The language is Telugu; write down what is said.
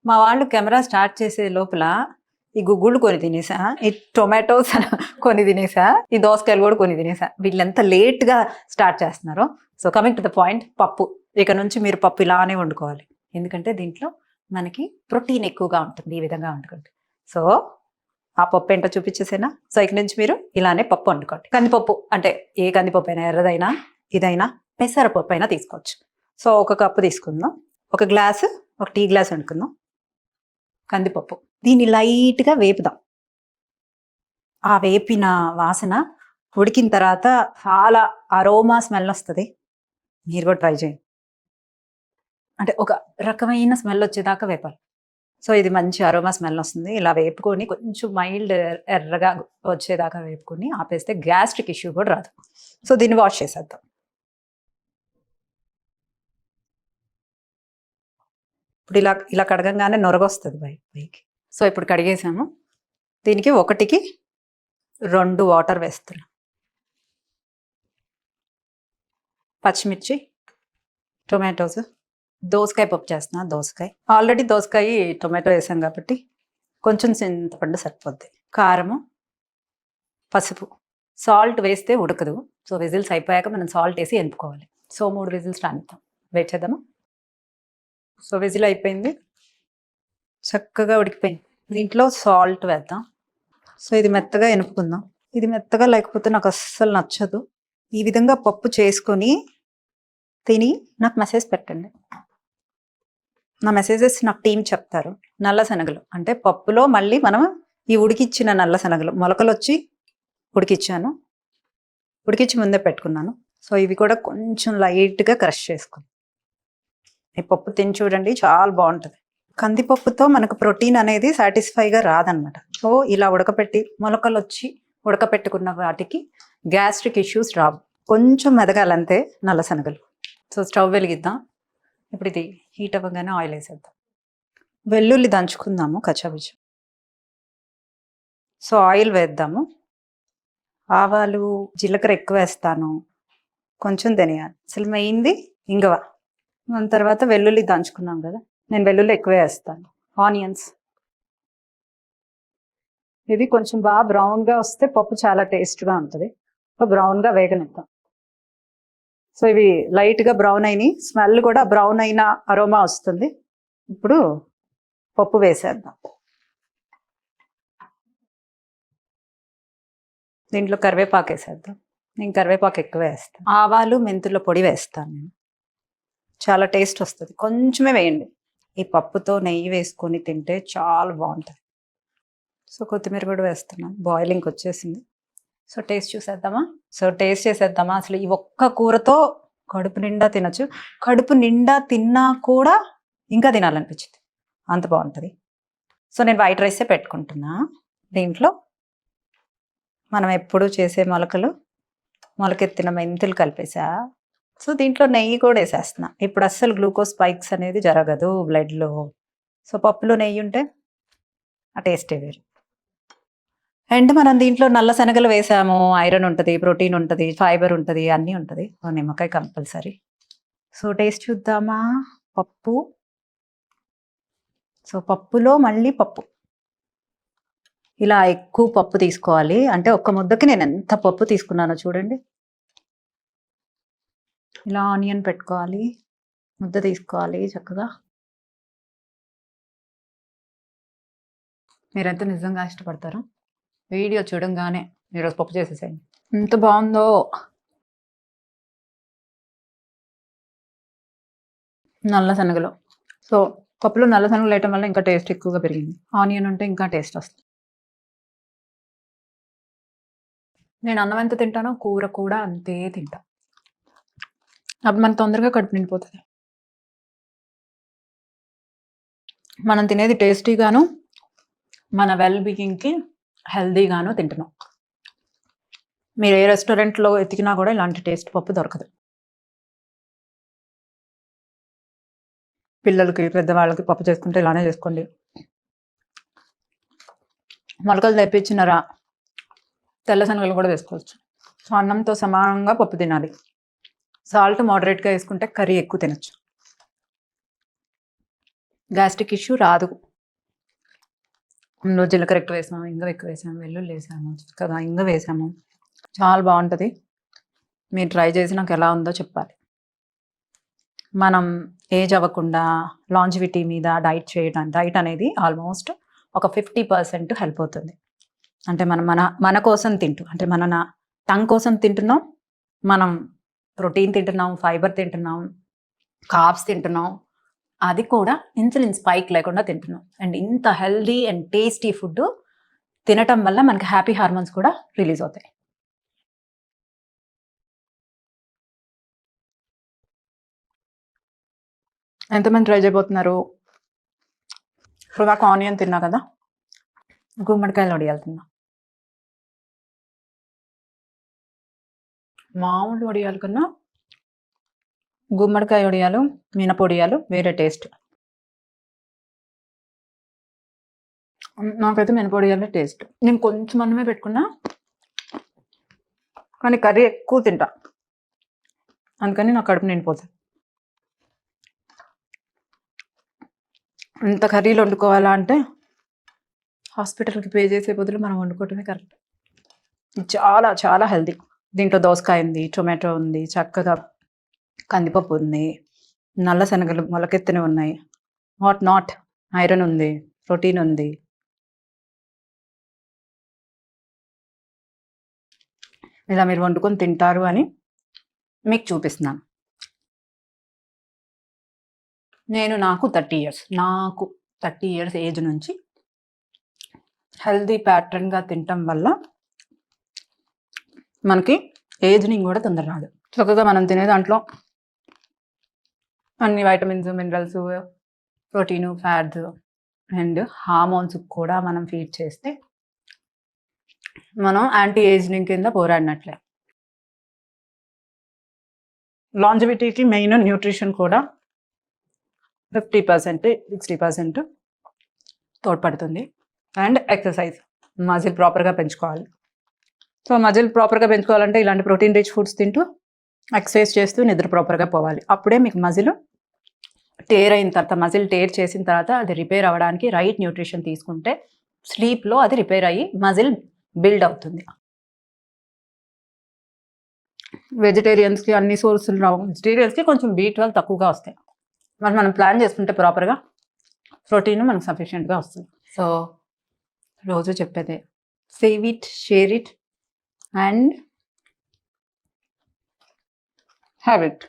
మా వాళ్ళు కెమెరా స్టార్ట్ చేసే లోపల ఈ గుగ్గుళ్ళు కొని తినేసా, ఈ టొమాటోస్ కొని తినేసా, ఈ దోసకాయలు కూడా కొని తినేసా. వీళ్ళు ఎంత లేట్గా స్టార్ట్ చేస్తున్నారో. So coming to the point, పప్పు. ఇక నుంచి మీరు పప్పు ఇలానే వండుకోవాలి, ఎందుకంటే దీంట్లో మనకి ప్రోటీన్ ఎక్కువగా ఉంటుంది ఈ విధంగా వండుకుంటే. సో ఆ పప్పు ఏంటో చూపించేసేనా. సో ఇక నుంచి మీరు ఇలానే పప్పు వండుకోండి. కందిపప్పు అంటే ఏ కందిపప్పు అయినా, ఎర్రదైనా ఇదైనా, పెసరపప్పు అయినా తీసుకోవచ్చు. సో 1 కప్పు తీసుకుందాం. 1 గ్లాసు, 1 టీ గ్లాస్ వండుకుందాం కందిపప్పు. దీన్ని లైట్గా వేపుదాం. ఆ వేపిన వాసన ఉడికిన తర్వాత చాలా అరోమా స్మెల్ వస్తుంది. మీరు కూడా ట్రై చేయండి. అంటే ఒక రకమైన స్మెల్ వచ్చేదాకా వేపాలి. సో ఇది మంచి అరోమా స్మెల్ వస్తుంది. ఇలా వేపుకొని కొంచెం మైల్డ్ ఎర్రగా వచ్చేదాకా వేపుకొని ఆపేస్తే గ్యాస్ట్రిక్ ఇష్యూ కూడా రాదు. సో దీన్ని వాష్ చేసేద్దాం. ఇప్పుడు ఇలా కడగంగానే నొరగొస్తుంది పైకి. సో ఇప్పుడు కడిగేసాము. దీనికి 1కి 2 వాటర్ వేస్తున్నాం. పచ్చిమిర్చి, టొమాటోస్, దోసకాయ పప్పు చేస్తున్నా. దోసకాయ ఆల్రెడీ దోసకాయ టొమాటో వేసాం కాబట్టి కొంచెం చింతపండు సరిపోద్ది. కారము, పసుపు, సాల్ట్ వేస్తే ఉడకదు. సో విజిల్స్ అయిపోయాక మనం సాల్ట్ వేసి ఎనుపుకోవాలి. సో 3 విజిల్స్ రానిద్దాం. వెయిట్ చేద్దామా. సో విజిల్ అయిపోయింది, చక్కగా ఉడికిపోయింది. దీంట్లో సాల్ట్ వేద్దాం. సో ఇది మెత్తగా ఎనుపుకుందాం. ఇది మెత్తగా లేకపోతే నాకు అస్సలు నచ్చదు. ఈ విధంగా పప్పు చేసుకొని తిని నాకు మెసేజ్ పెట్టండి. నా మెసేజెస్ నాకు టీం చెప్తారు. నల్ల శనగలు అంటే పప్పులో మళ్ళీ మనం ఈ ఉడికిచ్చిన నల్ల శనగలు మొలకలు వచ్చి ఉడికిచ్చాను. ఉడికిచ్చి ముందే పెట్టుకున్నాను. సో ఇవి కూడా కొంచెం లైట్గా క్రష్ చేసుకుని ఈ పప్పు తిని చూడండి, చాలా బాగుంటుంది. కందిపప్పుతో మనకు ప్రోటీన్ అనేది సాటిస్ఫైగా రాదనమాట. సో ఇలా ఉడకపెట్టి మొలకలు వచ్చి ఉడకపెట్టుకున్న వాటికి గ్యాస్ట్రిక్ ఇష్యూస్ రావు. కొంచెం మెదగాలంతే నల్ల శనగలు. సో స్టవ్ వెలిగిద్దాం. ఇప్పుడు ఇది హీట్ అవ్వగానే ఆయిల్ వేసేద్దాం. వెల్లుల్లి దంచుకుందాము కచ్చాబిచ్చా. సో ఆయిల్ వేద్దాము. ఆవాలు, జీలకర్ర ఎక్కువ వేస్తాను, కొంచెం ధనియాలు, అసలు మెయిన్ది ఇంగవ. దాని తర్వాత వెల్లుల్లి దంచుకున్నాం కదా, నేను వెల్లుల్లి ఎక్కువే వేస్తాను. ఆనియన్స్, ఇది కొంచెం బాగా బ్రౌన్గా వస్తే పప్పు చాలా టేస్ట్గా ఉంటుంది. బ్రౌన్గా వేగనిద్దాం. సో ఇవి లైట్గా బ్రౌన్ అయినాయి, స్మెల్ కూడా బ్రౌన్ అయిన అరోమా వస్తుంది. ఇప్పుడు పప్పు వేసేద్దాం. దీంట్లో కరివేపాకు వేసేద్దాం. నేను కరివేపాకు ఎక్కువ వేస్తాను. ఆవాలు, మెంతుల పొడి వేస్తాను నేను, చాలా టేస్ట్ వస్తుంది. కొంచెమే వేయండి. ఈ పప్పుతో నెయ్యి వేసుకొని తింటే చాలా బాగుంటుంది. సో కొత్తిమీర కూడా వేస్తున్నాను. బాయిలింగ్ వచ్చేసింది. సో టేస్ట్ చూసేద్దామా. సో టేస్ట్ చేసేద్దామా. అసలు ఈ ఒక్క కూరతో కడుపు నిండా తినచ్చు. కడుపు నిండా తిన్నా కూడా ఇంకా తినాలనిపించింది, అంత బాగుంటుంది. సో నేను వైట్ రైసే పెట్టుకుంటున్నా. దీంట్లో మనం ఎప్పుడు చేసే మొలకెత్తిన మెంతులు కలిపేసా. సో దీంట్లో నెయ్యి కూడా వేసేస్తున్నా. ఇప్పుడు అస్సలు గ్లూకోజ్ స్పైక్స్ అనేది జరగదు బ్లడ్లో. సో పప్పులో నెయ్యి ఉంటే ఆ టేస్టే వేరు. అండ్ మనం దీంట్లో నల్ల శనగలు వేసాము, ఐరన్ ఉంటుంది, ప్రోటీన్ ఉంటుంది, ఫైబర్ ఉంటుంది, అన్నీ ఉంటుంది. నిమ్మకాయ కంపల్సరీ. సో టేస్ట్ చూద్దామా. పప్పు, సో పప్పులో మళ్ళీ పప్పు. ఇలా ఎక్కువ పప్పు తీసుకోవాలి. అంటే ఒక్క ముద్దకి నేను ఎంత పప్పు తీసుకున్నానో చూడండి. ఇలా ఆనియన్ పెట్టుకోవాలి, ముద్ద తీసుకోవాలి చక్కగా. మీరెంత నిజంగా ఇష్టపడతారో వీడియో చూడంగానే ఈరోజు పప్పు చేసేసేయండి. ఎంత బాగుందో. నల్ల శనగలు. సో పప్పులో నల్ల శనగలు వేయటం వల్ల ఇంకా టేస్ట్ ఎక్కువగా పెరిగింది. ఆనియన్ ఉంటే ఇంకా టేస్ట్ వస్తుంది. నేను అన్నం ఎంత తింటానో కూర కూడా అంతే తింటా. అప్పుడు మనకు తొందరగా కడుపు నిండిపోతుంది. మనం తినేది టేస్టీగాను, మన వెల్ బీయింగ్కి హెల్దీగాను తింటున్నాం. మీరు ఏ రెస్టారెంట్లో ఎతికినా కూడా ఇలాంటి టేస్ట్ పప్పు దొరకదు. పిల్లలకి, పెద్దవాళ్ళకి పప్పు చేసుకుంటే ఇలానే చేసుకోండి. మొలకలు తెప్పించినరా తెల్ల శనగలు కూడా వేసుకోవచ్చు. సో అన్నంతో సమానంగా పప్పు తినాలి. సాల్ట్ మోడరేట్గా వేసుకుంటే కర్రీ ఎక్కువ తినచ్చు. గ్యాస్ట్రిక్ ఇష్యూ రాదు. ఇందులో జీలకర్ర ఎక్కువ వేసాము, ఇంగువ ఎక్కువ వేసాము, వెల్లుల్లి వేసాము, చక్కగా ఇంగువ వేసాము. చాలా బాగుంటుంది. మీరు ట్రై చేసి నాకు ఎలా ఉందో చెప్పాలి. మనం ఏజ్ అవ్వకుండా లాంజివిటీ మీద డైట్ అనేది ఆల్మోస్ట్ ఒక 50% హెల్ప్ అవుతుంది. అంటే మన కోసం తింటూ, అంటే మన టంగ్ కోసం తింటున్నాం, మనం ప్రోటీన్ తింటున్నాం, ఫైబర్ తింటున్నాం, కార్బ్స్ తింటున్నాం, అది కూడా ఇన్సులిన్ స్పైక్ లేకుండా తింటున్నాం. అండ్ ఇంత హెల్దీ అండ్ టేస్టీ ఫుడ్ తినటం వల్ల మనకి హ్యాపీ హార్మోన్స్ కూడా రిలీజ్ అవుతాయి. ఎంతమంది ట్రై చేయబోతున్నారు? ఇప్పుడు దాకా ఆనియన్ తిన్నా కదా, గుమ్మడికాయలు వడియాలు తిన్నా. మామూలు వడియాలు కన్నా గుమ్మడికాయ వడియాలు, మినపొడియాలు వేరే టేస్ట్. నాకైతే మినపొడియాలే టేస్ట్. నేను కొంచెం అన్నమే పెట్టుకున్నా, కానీ కర్రీ ఎక్కువ తింటా, అందుకని నా కడుపు నిండిపోతుంది. ఇంత కర్రీలు వండుకోవాలా అంటే హాస్పిటల్కి పే చేసే బదులు మనం వండుకోవటమే కరెక్ట్. చాలా చాలా హెల్దీ. దీంట్లో దోసకాయ ఉంది, టొమాటో ఉంది, చక్కగా కందిపప్పు ఉంది, నల్ల శనగలు మొలకెత్తినవి ఉన్నాయి, నాట్ ఐరన్ ఉంది, ప్రోటీన్ ఉంది. ఇలా మీరు వండుకొని తింటారు అని మీకు చూపిస్తున్నాను. నాకు 30 ఇయర్స్ ఏజ్ నుంచి హెల్దీ ప్యాటర్న్గా తినటం వల్ల మనకి ఏజ్నింగ్ కూడా తొందర రాదు. చక్కగా మనం తినే దాంట్లో అన్ని vitamins, minerals, protein, fats and hormones కూడా మనం ఫీడ్ చేస్తే మనం యాంటీ ఏజ్నింగ్ కింద పోరాడినట్లే. లాంజివిటీకి మెయిన్ న్యూట్రిషన్ కూడా 50%, 60% తోడ్పడుతుంది. అండ్ ఎక్సర్సైజ్, మజిల్ ప్రాపర్గా పెంచుకోవాలి. సో మజిల్ ప్రాపర్గా పెంచుకోవాలంటే ఇలాంటి ప్రోటీన్ రిచ్ ఫుడ్స్ తింటూ ఎక్సర్సైజ్ చేస్తూ నిద్ర ప్రాపర్గా పోవాలి. అప్పుడే మీకు మజిల్ టేర్ చేసిన తర్వాత అది రిపేర్ అవ్వడానికి రైట్ న్యూట్రిషన్ తీసుకుంటే స్లీప్లో అది రిపేర్ అయ్యి మజిల్ బిల్డ్ అవుతుంది. వెజిటేరియన్స్కి అన్ని సోర్సులు రావు, వెజిటేరియన్స్కి కొంచెం B12 తక్కువగా వస్తాయి. మరి మనం ప్లాన్ చేసుకుంటే ప్రాపర్గా ప్రోటీన్ మనకు సఫిషియెంట్గా వస్తుంది. సో రోజు చెప్పేదే, save it, share it and have it.